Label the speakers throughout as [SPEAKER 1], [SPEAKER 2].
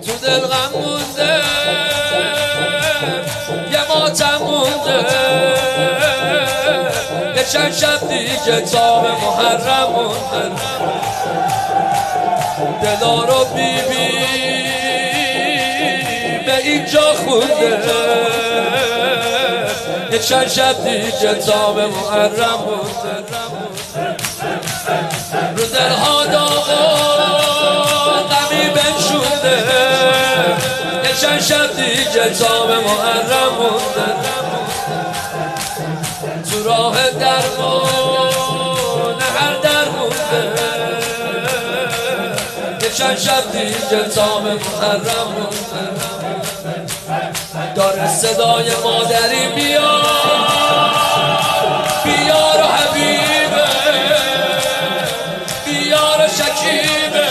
[SPEAKER 1] تو دل غم مونده یه ماتم مونده یه چند شب دیگه تا به محرم مونده دلا رو بیبی به اینجا خونده یه چند شب دیگه تا به محرم مونده رو دلها داغ و غمی بنشونده یه چند شب دیگه تا به محرم مونده تو راه درمان هر در مونده یه چند شب دیگه تا به محرم مونده داره صدای مادری بیار بیار و حبیبه بیار و شکیبه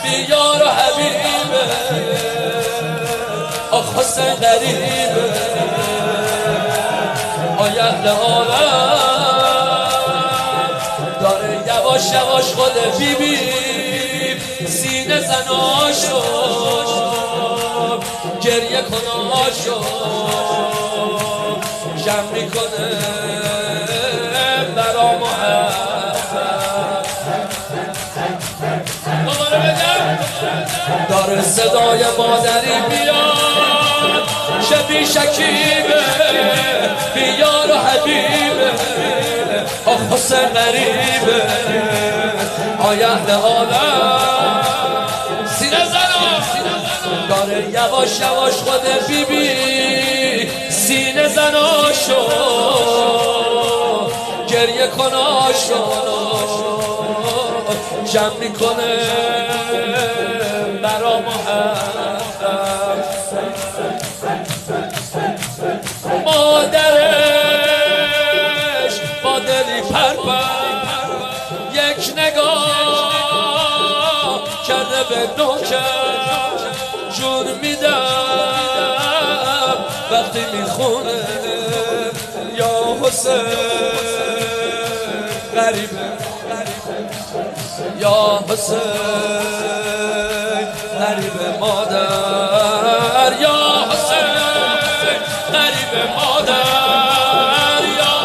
[SPEAKER 1] بیار و حبیبه آخ حسین غریبه آی اهل عالم داره یواش یواش خود بیبی سینه زناشو گریه کناشو جمع میکنه برا محبت داره صدای مادری بیاد شبی شکیبه بیار و حبیبه آخ حسین غریبه آی اهل عالم سینه زنا داره یواش یواش خود بیبی سینه زناشو گریه کناشو جمع میکنه برا محبت مادرش با دلی پرپر یک نگاه کرده به نوکر جون میدم وقتی میخونه یا حسین غریبه یا حسین غریبه مادر یا حسین غریبه مادر یا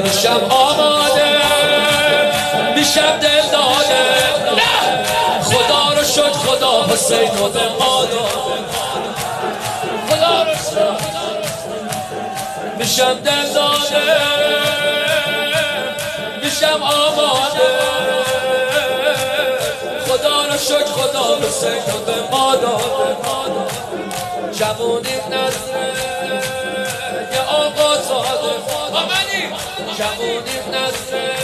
[SPEAKER 1] میشم آماده میشم دل داده خدا رو شد خدا حسین رو به ما داده خدا رو شد میشم دل داده میشم آماده خدا رو شد خدا حسین رو به ما داده جوونیم نظره یه آقا زاده آمنی جوونیم نظره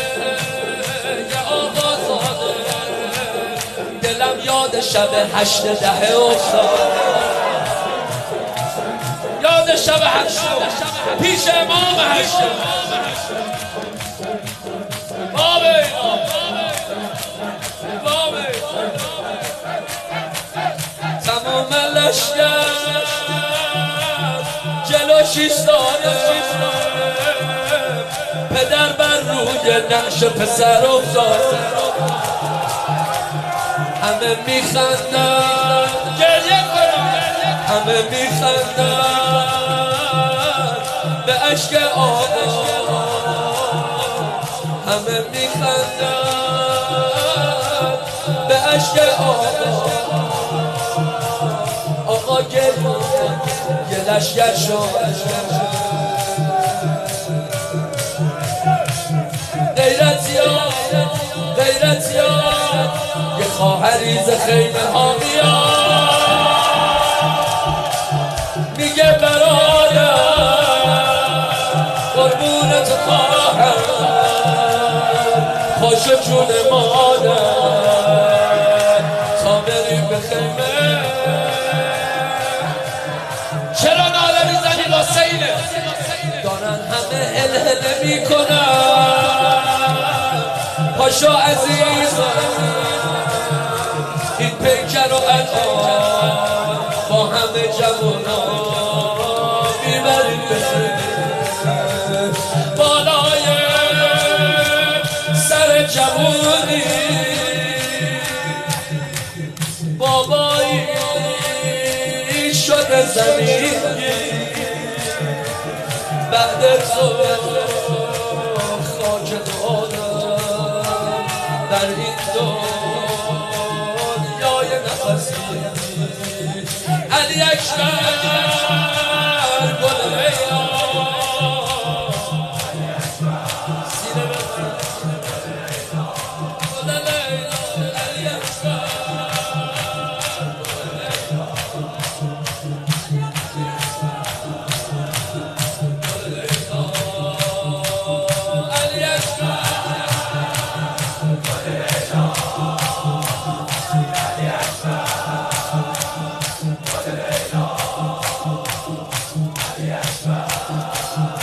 [SPEAKER 1] یه آقا زاده دلم یاد شب 8 10 افتاد یاد شب 8 پیش امام 8 بابی بابی تمام لشگر جلوش ایستاده پدر بر روی نقش پسر افتاده همه میخندن گریه کنن همه میخندن به عشق آقا همه میخندن به عشق آقا آقا گریه یه لشگر شد غیرتیان یه خواهریز خیمه ها میاد میگه برایم قربونت خواهم خوش جون مادر تا بریم به خیمه چرا ناله میزنی حسینه دارن همه هلهله میکنن پاشو عزیزم این پیکر و الان با با همه جوانا میبریم بالای سر جوانی بابایی شده زمین بعد تو خاک دادم در این دنیای نفسی علی اکبر گل لیلا سینه بزن گل لیلا علی اکبر
[SPEAKER 2] Yes,